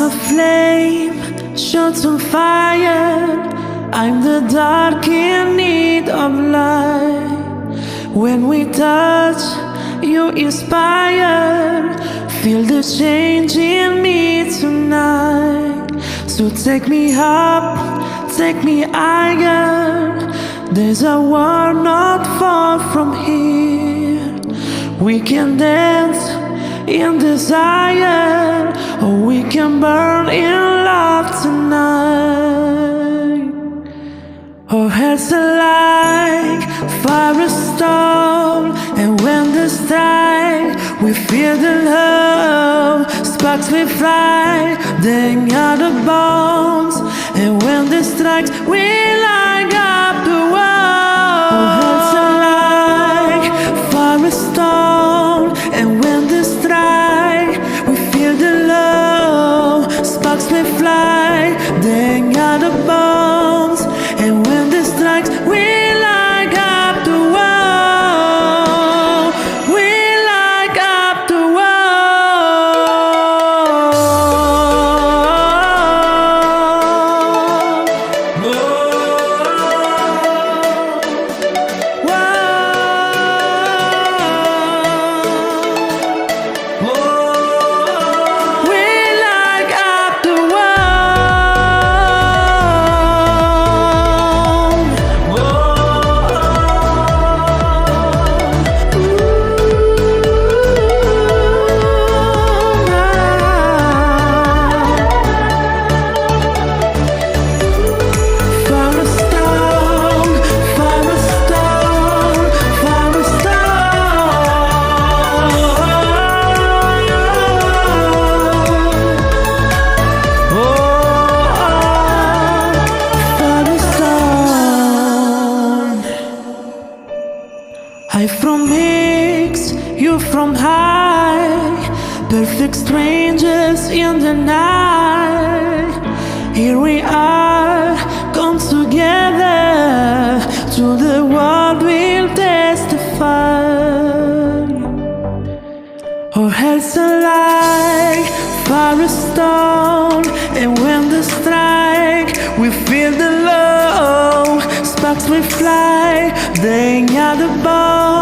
a flame, shot on fire. I'm the dark in need of light. When we touch, you inspire. Feel the change in me tonight. So take me up, take me higher. There's a world not far from here. We can dance in desire, or we can burn in love tonight. Our hearts are like firestone, and when they strike, we feel the love. Sparks will fly, then out of bones, and when they strike, we light up the world. Our hearts are like firestone, and when they strike, we feel the love. Sparks will fly, then out of bones, and when they strike, we light up the world. We light up the I from mix, you from high. Perfect strangers in the night. Here we are, come together. To the world we'll testify. Our hearts are like firestone, and when they strike, we feel the love. Sparks will fly, then out the ball.